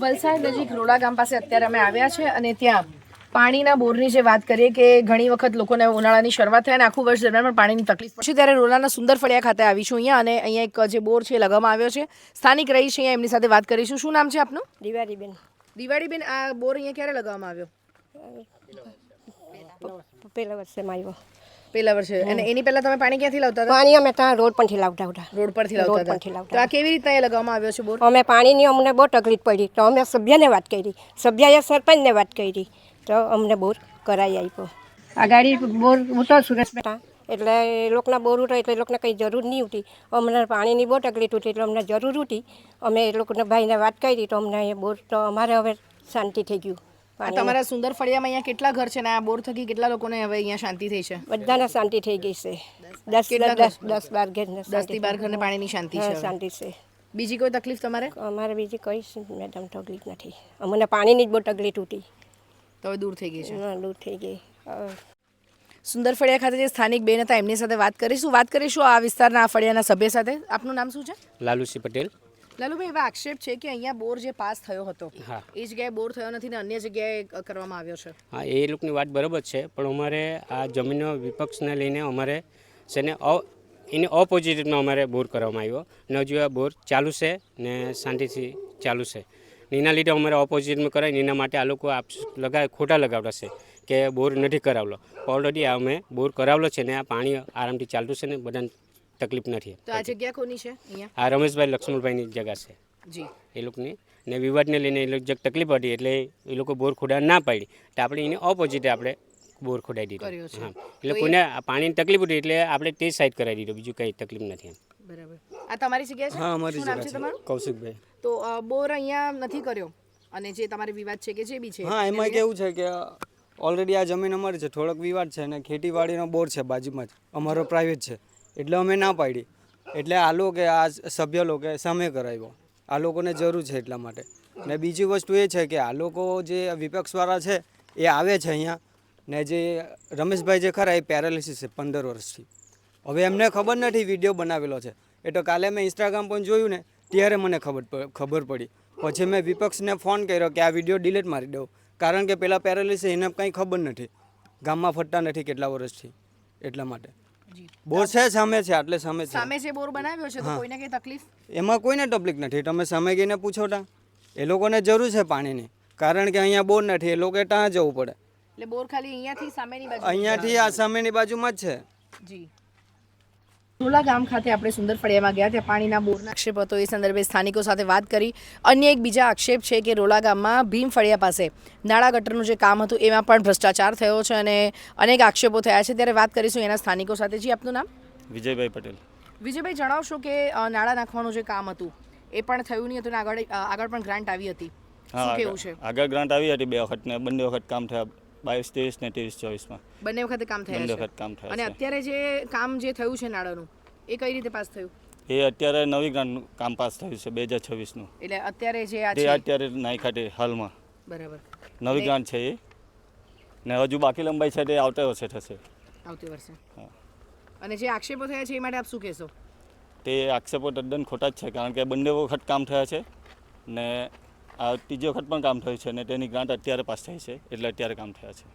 વલસાડ નજીક રોડા ગામ પાસે અત્યારે અમે આવ્યા છે અને ત્યાં પાણીના બોરની જે વાત કરીએ કે ઘણી વખત લોકોને ઉનાળાની શરૂઆત થાય અને આખું વર્ષ દરમિયાન પણ પાણીની તકલીફ પડશે ત્યારે રોલાના સુંદર ફળિયા ખાતે આવીશું અહીંયા અને અહીંયા એક જે બોર છે લગાવવામાં આવ્યો છે સ્થાનિક રહી છે અહીંયા એમની સાથે વાત કરીશું. શું નામ છે આપનું? દિવાળીબેન. દિવાળીબેન, આ બોર અહીંયા ક્યારે લગાવવામાં આવ્યો? પહેલા વર્ષે આવ્યો. પહેલા વર્ષે. અને એની પહેલા તમે પાણી ક્યાંથી લાવતા હતા? પાણી અમે ત્યાં રોડ પરથી લાવતા હતા. રોડ પરથી લાવતા હતા. તો આ કેવી રીતે અહીંયા લગાવવામાં આવ્યો છે બોર? અમે પાણીની અમને બહુ તકલીફ પડી તો અમે સભ્યને વાત કરી, સભ્યએ સરપંચને વાત કરી તો અમને બોર કરાવી આપ્યો. આ ગાડી બોર ઉતો સુરેશબેટા એટલે એ લોકોના બોર ઉઠો એટલે એ લોકોને કંઈ જરૂર નહીં ઉઠી. અમને પાણીની બહુ તકલીફ ઉઠી એટલે અમને જરૂર ઉઠી. અમે એ લોકોને ભાઈને વાત કરી તો અમને એ બોર તો અમારે હવે શાંતિ થઈ ગયું. તમારા સુંદર ફળિયામાં અહીંયા કેટલા ઘર છે ને આ બોર થકી કેટલા લોકોને હવે અહીંયા શાંતિ થઈ છે? બધાને શાંતિ થઈ ગઈ છે. 10-12 ઘરને 10 થી 12 ઘરને પાણીની શાંતિ છે. શાંતિ છે. બીજી કોઈ તકલીફ તમારે? અમારે બીજી કોઈ મેડમ તકલીફ નથી. અમને પાણીની જ બહુ તકલીફ ઉઠી તો હવે દૂર થઈ ગઈ છે. દૂર થઈ ગઈ. સુંદર ફળિયા ખાતે જે સ્થાનિક બેન હતા એમની સાથે વાત કરીશું આ વિસ્તારના આ ફળિયાના સભ્ય સાથે. આપનું નામ શું છે? લાલુસિંહ પટેલ. લાલુભાઈ, એવા આક્ષેપ છે કે અહીંયા બોર જે પાસ થયો હતો એ જગ્યાએ બોર થયો નથી ને અન્ય જગ્યાએ કરવામાં આવ્યો છે. હા, એ લોકોની વાત બરાબર છે, પણ અમારે આ જમીનનો વિપક્ષને લઈને અમારે છે ને એને ઓપોઝિટમાં અમારે બોર કરવામાં આવ્યો ને હજુ આ બોર ચાલુ છે ને શાંતિથી ચાલુ છે. એના લીધે અમારે ઓપોઝિટમાં કરાવીને એના માટે આ લોકો ખોટા લગાવતા છે કે બોર નથી કરાવેલો. ઓલરેડી અમે બોર કરાવેલો છે ને આ પાણી આરામથી ચાલતું છે ને બધાને તકલીફ નથી. તો આ જગ્યા કોની છે અહીંયા? આ રમેશભાઈ લક્ષ્મણભાઈની જગ્યા છે જી. એ લોકોની ને વિવાદને લઈને એ લોકો તકલીફ હતી એટલે એ લોકો બોર ખોડા ના પાડી તો આપણે એને ઓપોઝિટ આપણે બોર ખોડાવી દીધો. હા, એ લોકોને પાણીની તકલીફ હતી એટલે આપણે તે સાઈડ કરાવી દીધો, બીજું કંઈ તકલીફ નથી. બરાબર. આ તમારી જગ્યા છે? હા, અમારી જગ્યા છે. તમારું? કૌશિકભાઈ. તો બોર અહીંયા નથી કર્યો અને જે તમારે વિવાદ છે કે જે બી છે? હા, એમાં કેવું છે કે ઓલરેડી આ જમીન અમારી છે, થોડોક વિવાદ છે અને ખેતીવાડીનો બોર છે બાજુમાં જ, અમારો પ્રાઇવેટ છે એટલે અમે ના પાડી. એટલે આ લોકો આ સભ્ય લોકો સામે કરાવ્યો, આ લોકોને જરૂર છે એટલા માટે. ને બીજી વસ્તુ એ છે કે આ લોકો જે વિપક્ષવાળા છે એ આવે છે અહીંયા ને જે રમેશભાઈ જે ખરા એ પેરાલિસિસ છે 15 વર્ષથી. હવે એમને ખબર નથી વિડીયો બનાવેલો છે એ તો કાલે મેં ઇન્સ્ટાગ્રામ પર જોયું ને ત્યારે મને ખબર પડી. પછી મેં વિપક્ષને ફોન કર્યો કે આ વિડીયો ડિલીટ મારી દઉં, કારણ કે પેલા પેરાલિસિસ એને કંઈ ખબર નથી, ગામમાં ફરતા નથી કેટલા વર્ષથી, એટલા માટે. બોર છે સામે છે, આટલે સામે છે. સામે જે બોર બનાવ્યો છે તો કોઈને કઈ તકલીફ? એમાં કોઈને તકલીફ નથી, તમે સામે ગઈને પૂછો તા. એ લોકોને જરૂર છે પાણીની, કારણ કે અહીંયા બોર નથી, એ લોકો ત્યાં જવું પડે. એટલે બોર ખાલી અહીંયાથી સામેની બાજુ? અહીંયાથી આ સામેની બાજુમાં જ છે. જી. રોલા ગામ ખાતે આપણે સુંદર ફળિયામાં ગયા ત્યાં પાણીના બોરના આક્ષેપ હતો. એ સંદર્ભે સ્થાનિકો સાથે વાત કરી. અન્ય એક બીજા આક્ષેપ છે કે રોલા ગામમાં ભીમ ફળિયા પાસે નાળા ગટરનું જે કામ હતું એમાં પણ ભ્રષ્ટાચાર થયો છે અને અનેક આક્ષેપો થયા છે. ત્યારે વાત કરીશું એના સ્થાનિકો સાથે. જી, આપનું નામ? વિજયભાઈ પટેલ. વિજયભાઈ, જણાવશો કે નાળા નાખવાનું જે કામ હતું એ પણ થયું નહીં હતું ને આગળ પણ ગ્રાન્ટ આવી હતી, શું કેવું છે? આગળ ગ્રાન્ટ આવી હતી 2 વખત ને બંને વખત કામ થયા, 22-23 ને 23-24માં બંને વખતે કામ થયા છે. અને અત્યારે જે કામ જે થયું છે નાળાનું એ કઈ રીતે પાસ થયું? એ અત્યારે નવી ગ્રાન્ટ કામ પાસ થયું છે 2026નું. એટલે અત્યારે જે આ તે છે અત્યારે નાખ્યા છે હાલમાં. બરાબર. નવી ગ્રાન્ટ છે એ ને હજુ બાકી લંબાઈ છે તે આવતા વર્ષે થશે. આવતી વર્ષે. હા. અને જે આક્ષેપો થયા છે એ માટે આપ શું કહેશો? તે આક્ષેપો તદ્દન ખોટા જ છે, કારણ કે બંને વખત કામ થયા છે ને આ ત્રીજી વખત પણ કામ થયું છે ને તેની ગ્રાન્ટ અત્યારે પાસ થઈ છે એટલે અત્યારે કામ થયા છે.